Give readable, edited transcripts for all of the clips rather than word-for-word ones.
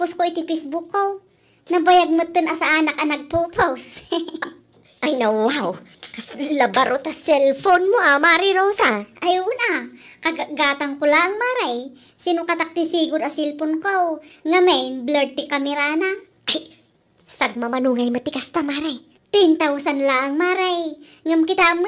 ipost ko iti Facebook ko. Nabayag mo tun asa anak-anak po post. Ay na wow. Kas labaro ta cellphone mo Mari Rosa. Ayun kagatang ko lang Maray. Sino katakti sigod a cellphone ko? Nga may blurred ti kamera na. Ay, sad mamanungay matikas ta Maray. 10,000 lang Maray. Ngam kita mo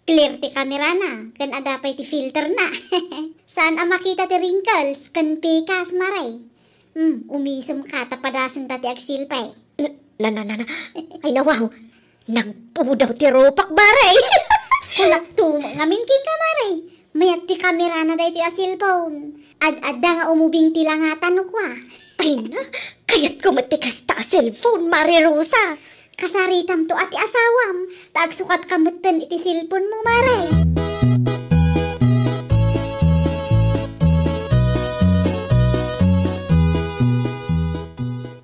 clear ti kamera na. Kan adapay ti filter na. Saan makita ti wrinkles? Kan pikas Maray. Umisum ka tapadasan ta ti agsilpay. Na. Ay na wow. Nagpudaw ti ropak Maray. Kulak tumo ngamin ka Maray. Mayat ti kamera na dahi ti a cellphone. Ad-adda nga umubing ti langatan ko Ay na, kayat ko matikas ta cellphone Mari Rosa. Kasaritam to ati asawam. Taagsukat kamutan iti cellphone mo Maray.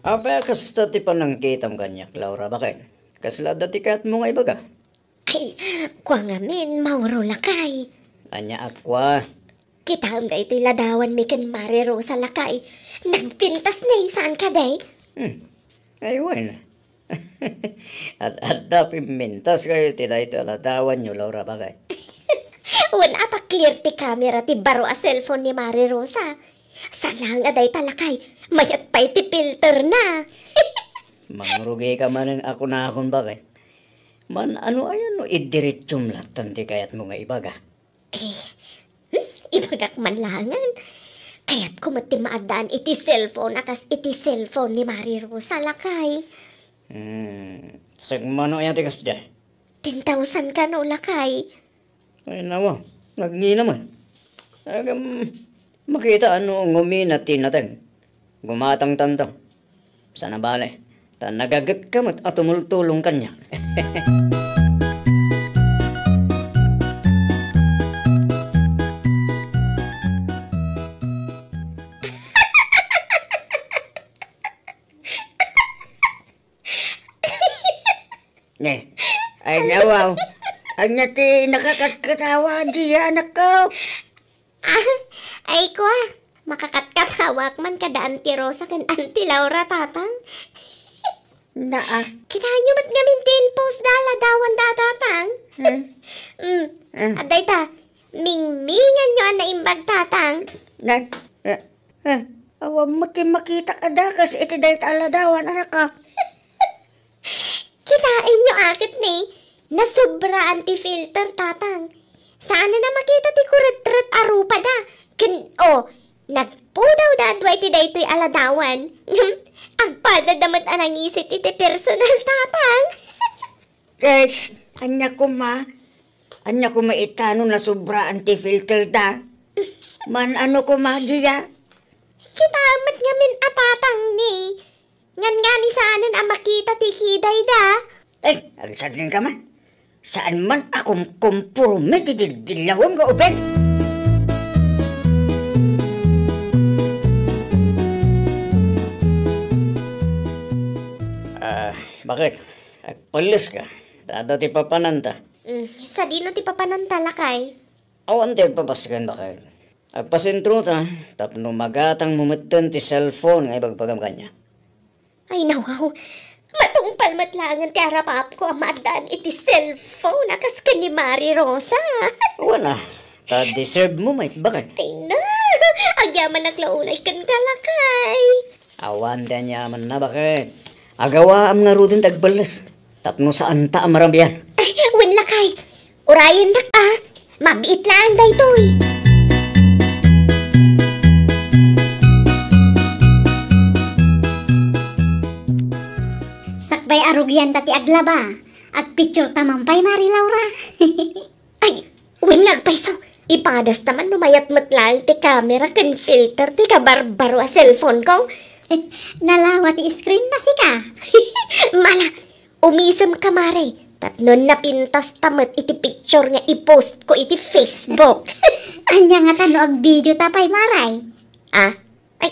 Apa kasta ti panangkitam kanyak, Laura, bakit? Kasla dati kat mo nga ibaga? Ay, kwa ngamin, mauro lakay. Anya akwa. Kita da ito'y ladawan mi kan Mari Rosa lakay. Nagpintas na yung saan ka day? Aywan. at dapi mintas kayo ti ito ladawan nyo, Laura, bakit? Wan ata clear ti camera ti baro a cellphone ni Mari Rosa. Salang aday talakay, mayat pa iti filter na. Mangrugi ka man ako na akong bakit? Man ano ayan no, idiritsum latan ti kayat mo nga ibaga. Ibagak man langan. Kayat ko mati maadaan iti cellphone akas iti cellphone ni Mari Rosa lakay. Sagmano ayan ti kasda? 10,000 ka no lakay. Ay nawa, nagni naman. Makita ano nguminatin natin. Gumatang tantang. Sana bale. Ta nagagat kamat at tumultulong kanya. Ay nawaw. Ang nati nakakatawa diya anak ko. Ay kwa, makakatkatawak man kada Auntie Rosa kan Auntie Laura tatang. Kita nyo ba't ngamin tin post dala dawan datatang? Aday ta, mingmingan nyo ang naimbag tatang. Awam mo makita ka dakas iti dahil aladawan anak ka. Kitain nyo akit ni, nasobra anti-filter tatang. Saan na makita ti kuret-ret arupa da? Nagpudaw da adway ti daytoy aladawan. Agpada damat arangisit iti personal tatang. Anya ko maitano na sobra anti-filter da. Man ano ko diya? Kita amat ngamin atatang ni. Ngan nga ni saanan ang makita ti kiday da. Agsad din ka man. Saan man akong kompromet dilawang ka upen? Bakit? Agpalis ka. Dada ti papananta. Sa dino ti papananta lakay? Awan ti agpapaskan bakit? Agpasentro ta, tapno magatang mumatan ti cellphone nga ibagpagam kanya. Ay nawaw, matungpal matlangan ti arapap ko amadaan iti cellphone akas ka ni Mari Rosa. Wala, ta deserve mo mait bakit? Ay na, agyaman naglaunay kan kalakay. Awan ti anyaman na bakit? Agawa am nga rudin tagbalas. Tapno saan ta amarabian? Ay, wan lakay. Urayan na ka. Mabiit lang daytoy. Sakbay arugyan tati aglaba. Agpicture tamampay Mari Laura. Ay, wan nagpayso. Ipadas naman numayat matlang ti camera kan filter ti kabarbaro a cellphone ko. Nalawat ti screen na sika. Mala, umisam ka Mari. Tapno napintas tamat iti picture nga i-post ko iti Facebook. Anya nga tano ag video tapay Maray. Ay,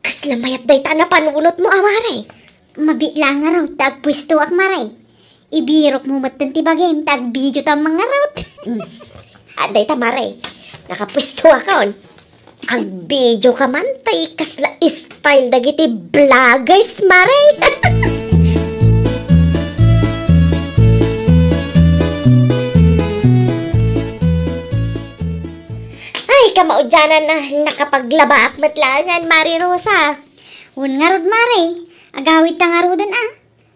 kaslamayat day ta na panunot mo Maray. Mabi lang nga raw tagpwisto ak Maray. Ibirok mo matan ti bagay tag video ta mga raw. Day ta Maray, nakapwisto akon. Ang video ka man tay kasla style dagiti vloggers, Mare. Ay, kamaudyanan na nakapaglaba at matlangan, Mari Rosa. Un nga rod, Mare. Agawid ta nga rodan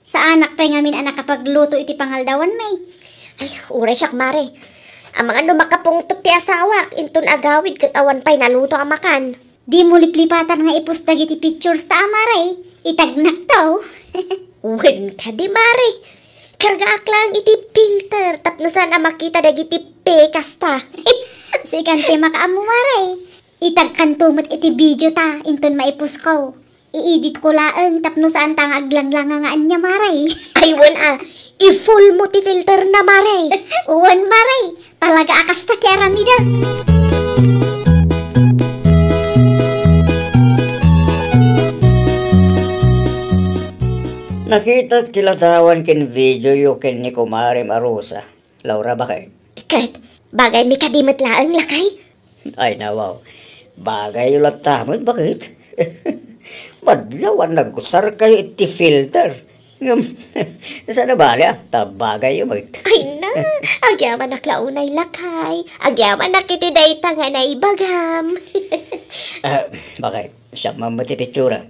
Sa anak pa ngamin ang nakapagluto iti pangaldawan may. Ay, uray siyak, Mare. Ang mga numakapungtot ti asawa, inton agawid katawan pa'y naluto ang makan. Di mo liplipatan nga ipus dagiti pictures ta, Mare. Itagnak to. Wen ka di, Mare. Kargaak lang iti filter, tapno sana makita dagiti pekas ta. Sikan te makaamu, Mare. Itagkantumot iti video ta, inton maipus ko. I-edit ko laeng, tapno saan tang aglanglangangaan niya, Mare. Ay, wen i-full mo ti filter na, Mare. Uwan, Mare. Talaga akas ta ti aramida. Nakita tilatawan kin video yu kin ni Kumari Marusa. Laura ba kay? Kat, bagay mi kadimot laeng lakay. Ay nawaw. Bagay yu latamot, bakit? Madlawan nagusar kayo iti filter. Sana bali tabagay yu bakit? Ay na, agyaman naklaunay lakay. Agyaman nakiti dayta nga naibagam. Bakit? Siya mamati pictura.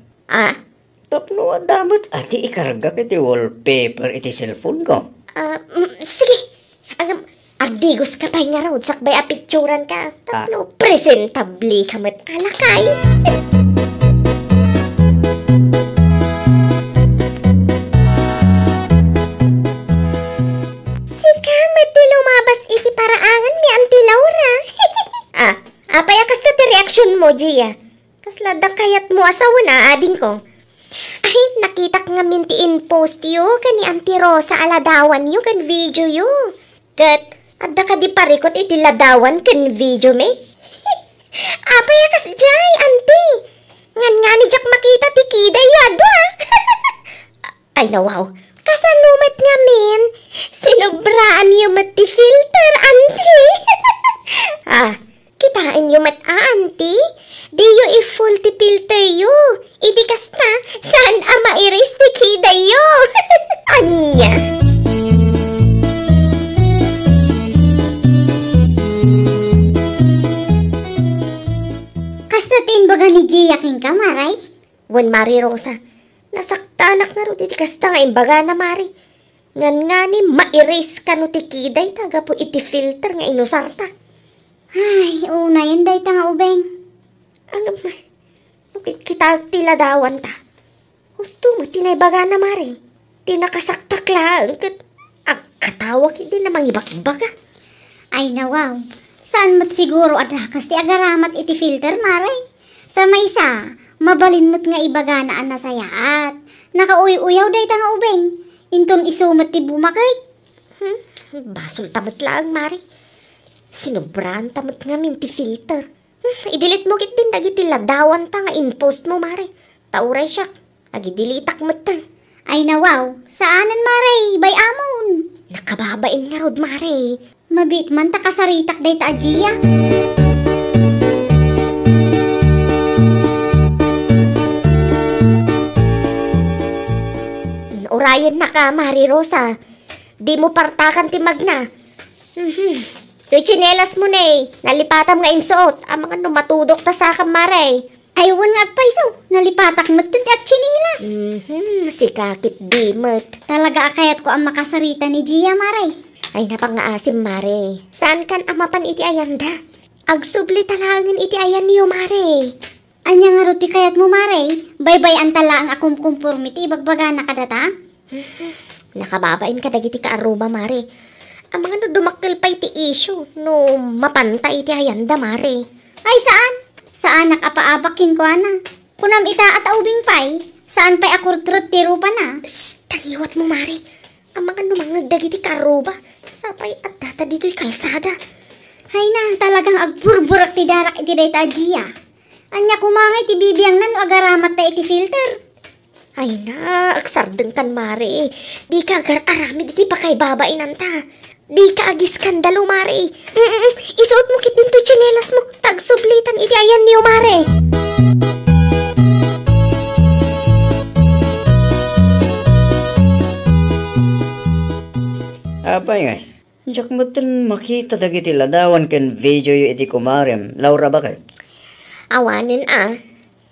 Tapno ang damat ati ikarga kiti wallpaper iti cellphone ko. Sige. Agdigos ka pa'y nga raw, sakbay a picturan ka. Tapno, presentable ka mat alakay. Sika, mati lumabas iti paraangan mi Auntie Laura. Apay akas na ti reaction mo, Gia. Kasla da kayat mo asawa na ading ko. Ay, nakita nga mintiin post yu kan ni Auntie Rosa aladawan yu kan video yu. Kat, adda ka di parikot iti ladawan kan video me. Apay akas jay, Auntie. Ngan nga ni Jack makita ti kida yu adwa. Ay nawaw, kasanumat nga min. Sinubraan yu mat ti filter, Auntie. Kitain yu mat Auntie. Di yu i-full ti filter yu. Idikas na, saan mairis ti kida yu? Anya? Kasta timbaga ni Gia king ka, Maray? Wan, Mari Rosa, nasaktanak na ro ti kasta nga imbaga na, Mari. Ngan nga ni mairis ka no ti kiday, taga po iti filter nga inusarta. Ay, una yun day ta nga ubeng. Ang kita tiladawan ta. Gusto mo, tinaybaga na, Mari. Tinakasaktak lang. Katawag hindi namang ibak-baga. Ay nawaw, saan mo't siguro adakas ti agaramat iti filter, Maray? Sa maysa, mabalin mo't nga ibaga na nasayaat. Nakauy-uyaw day ta nga ubeng. Inton isumot ti bumakay. Basol tamot lang, Mari. Sinubran tamot nga min ti filter. Idilit mo kitin dagiti ladawan ta nga in-post mo, Mare. Tauray siya. Agidilitak mo ta. Ay nawaw, saanan, Maray? Bay amon. Nakababain nga rod, Mare. Mabit man ta kasaritak day ta Gia. Urayan na ka, Mari Rosa. Di mo partakan timag na. Yung chinelas mo na nalipatam nga insuot. Ang mga numatudok ta sa kamare. Aywan nga paiso, nalipatak mo't at chinilas. Si kakit dimot. Talaga akayat ko ang makasarita ni Gia, Maray. Ay napangaasim, Mare. Saan kan amapan iti ayanda? Agsubli talangan iti ayan niyo, Mare. Anya nga ruti kayat mo, Maray. Baybay ang tala ang akum conformity, bagbaga na kadata. Nakababain ka dagiti ka aruba, Mare. Ang mga dumakil pa iti issue, no mapanta iti ayanda, Mare. Ay saan? Saan nakapaabakin ko, ana? Kunam ita at aubing pay, saan pa'y akurtrut tiro pa na? Taniwat mo, Mare. Ang mga numangag dagiti karuba, sapay at data dito'y kalsada. Hay na, talagang agburburak ti darak iti day ta Gia. Anya kumangay ti bibiyang nan agaramat ta iti filter. Ay na, agsardeng kan, Mare. Di ka agar-arami diti pa kay babainan ta. Di ka agi skandalo, Mare. Isuot mo kit din to chinelas mo. Tagsublitan iti ayan niyo, Mare. Apay nga. Jak mo tin makita dagiti ladawan ken video yu iti kumarem. Laura ba kay? Awanin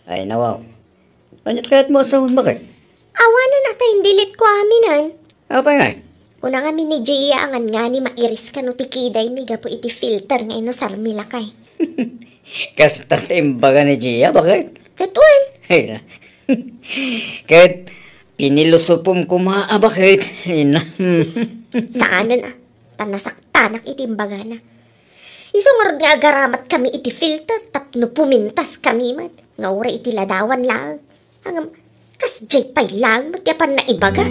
Ay nawaw. Anyat kayat mo asawon ba kay? Awanan ata indilit ko aminan. Apay nga. Kuna kami ni Gia angan nga ni mairis ka no tikiday mi gapo iti filter nga ino sarmila kay. Kasta timbaga ni Gia ba kay? Katuan. Ay na. Kahit pinilusupom kumaa ba kay? Ay na. Saanan tanasaktanak itimbaga na. Isungarod nga agaramat kami iti filter tapno pumintas kami mat. Nga ura iti ladawan lang. Hangam kasjay pay lang matyapan na ibaga.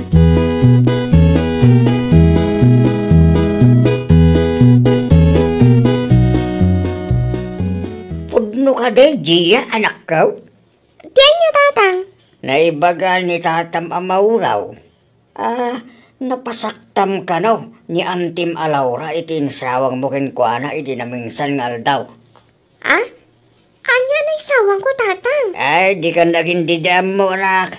Pudno ka day, Gia, anak ko. Diyan niya tatang. Naibaga ni tatam amauraw. Napasaktam ka no, ni Antim Alaura itinsawang mo kinkwana iti namingsan ngal daw. Anya na isawang ko tatang. Ay, di ka naging didam mo, anak.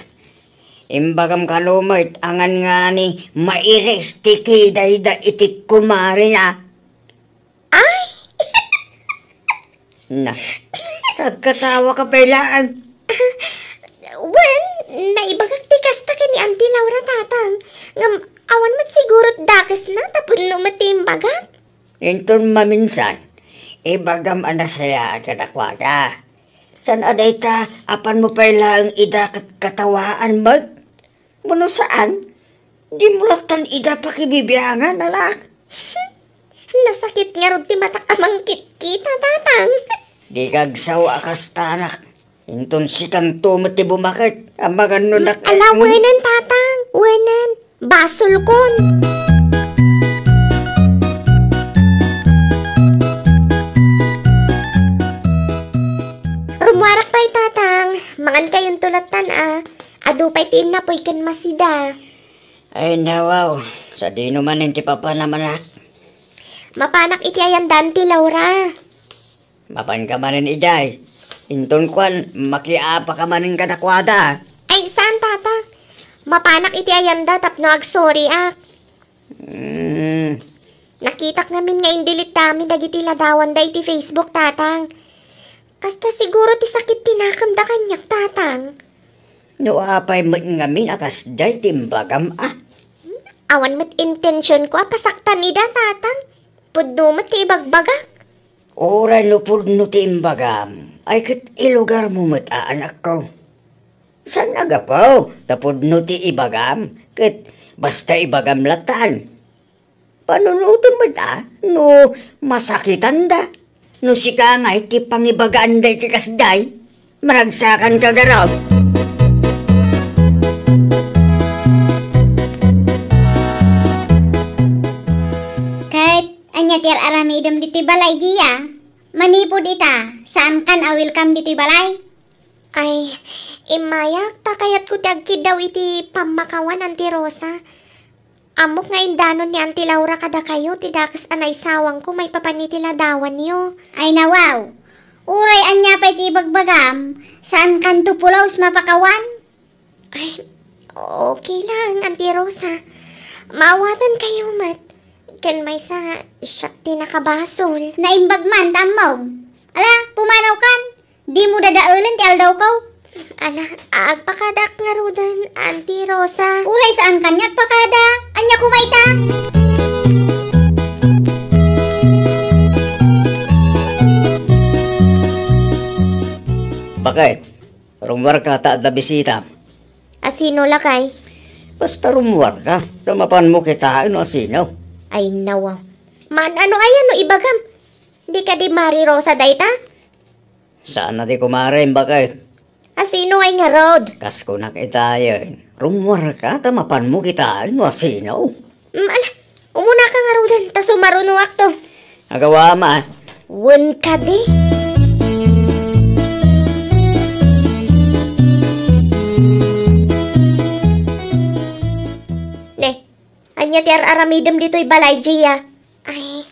Imbagam kalumait, angan nga ni mairis tikiday da itik kumari na. Ay! Na, tagkatawa ka pailaan. Wen, naibagak tikas ta ka ni Auntie Laura tatang. Ngam, awan mat sigurot dakas na tapos lumatimbagak. Inton maminsan, ibagam anasaya at kadakwada. San aday ta, apan mo pailang ida katawaan mag? Mano saan? Di mo latan ida pakibibiyangan, anak. Nasakit nga ron ti matak amang kita tatang. Di kagsawa akas ta, anak. Inton sikang tumot ti bumakit. Amagan nun na... Ala, wenan tatang. Wenan. Basol kon. Rumwarak pa'y tatang. Mangan kayong tulatan Adu pa'y tinapoy kan masida. Ay nawaw. Sa di naman ti papa naman na. Mapanak iti ayandan ti Laura. Mapan ka manin iday. Inton kwan, makiapa ka manin kadakwada. Ay, saan tatang? Mapanak iti ayanda tapno agsorry Nakitak namin nga indilit namin dagiti ladawan da iti Facebook tatang. Kasta siguro ti sakit tinakam da kanyak tatang. No apay mat ngamin akas day timbagam Awan mat intensyon ko pasaktan ni da tatang. Pudno mat ti ibagbagak. Ora no pudno timbagam. Ay kat ilugar mo mat anak ko. San agapaw? Tapod no ti ibagam. Kat basta ibagam latan. Panunutin mo no masakitan da. No si ka nga iti pangibagaan da iti kasday. Maragsakan ka garaw. Kahit anya tiar arami idem diti balay Gia. Manipod ita, saan kan welcome diti balay? Ay, imayak takayat ko tagkid daw iti pamakawan Auntie Rosa. Amok nga indanon ni Auntie Laura kada kayo, tidakas anay sawang ko may papaniti ladawan niyo. Ay nawaw, uray anya pa iti bagbagam, saan kan tupulaws mapakawan? Ay, okay lang Auntie Rosa. Maawatan kayo mat. Kan may sa shakti nakabasol. Naimbag man tamaw. Ala, pumanaw kan. Di mo dadaulan ti aldaw ko. Ala, agpakadak nga rudan, Auntie Rosa. Uray saan kanyak pakada? Anya kumaita? Bakit? Rumwar ka ta da bisita. Asino lakay? Basta rumwar ka. Tumapan mo kita asino. Ay nawa. Man ano ayan no ibagam? Di ka di Mari Rosa dayta? Saan na di kumarin bakit? Asino ay nga road? Kasko na kita yun. Rumwar ka, tamapan mo kita asino. Ala, umuna ka nga rodan, ta sumarunuak to. Agawa ma. Wen ka di. Anya ti aramidem dito'y balay, Gia. Ay,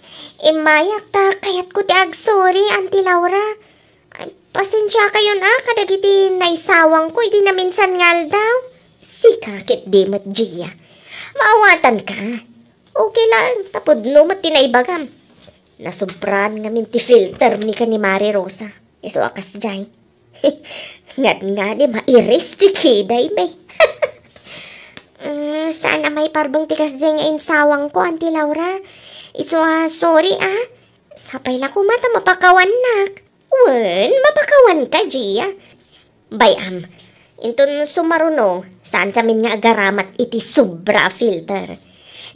imayak ta, kayat ko ti sorry, Auntie Laura. Ay, pasensya kayo na, kadagiti naisawang ko, iti na minsan ngal daw. Si kakit di mat, Gia. Maawatan ka. Okay lang, tapod no matinaibagam. Nasubran nga minti filter ni ka ni Mari Rosa. Iso akas jay. Nga di mairis ti kiday may. Sana may parbang tikas dyan nga insawang ko, Auntie Laura. Iso sorry Sapay la ko mata mapakawan nak. Wen, mapakawan ka, Gia. Bayam, intun sumaruno, saan kami nga agaramat iti sobra filter.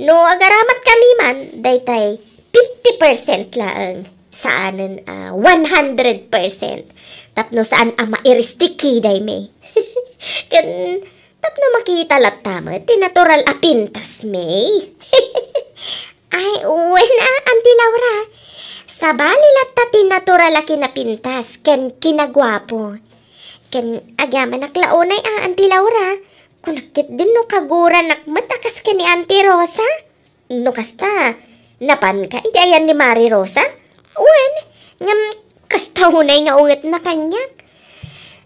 No, agaramat kami man, daytay 50% lang. Saanan 100%. Tapno saan mairistiki day may. Kan, tapno makita latama, tinatural apintas may. Ay, uwen Auntie Laura. Sabali latta tinatural kinapintas, ken kinagwapo. Ken agyaman naklaunay Auntie Laura. Kunakit din no kagura nakmatakas ka ni Auntie Rosa. No kasta, napan ka ideayan ni Mari Rosa? Uwan, ngam kasta hunay nga unget na kanyak.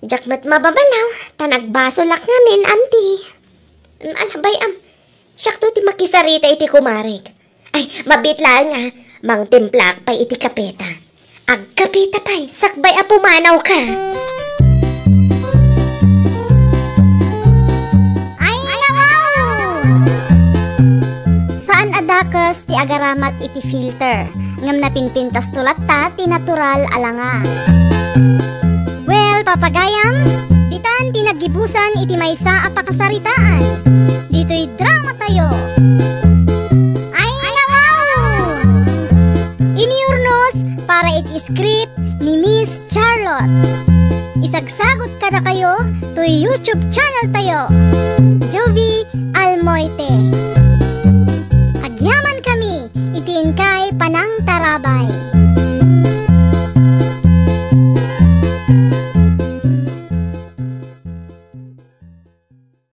Jakmat mababalaw, tanagbaso lak ngamin, Auntie. Alabay syakto ti makisarita iti kumarig. Ay, mabitlaan nga, mang timplak pa'y iti kapeta. Agkapeta pa'y, sakbay pumanaw ka. Ay, saan adakas ti agaramat iti filter? Ngam napinpintas tulat ta, ti natural alanga. Well, papagayam, ditan tinagibusan iti maysa apakasaritaan. Dito'y drama tayo. Para iti script ni Miss Charlotte. Isagsagot ka na kayo to YouTube channel tayo. Jovi Almoite.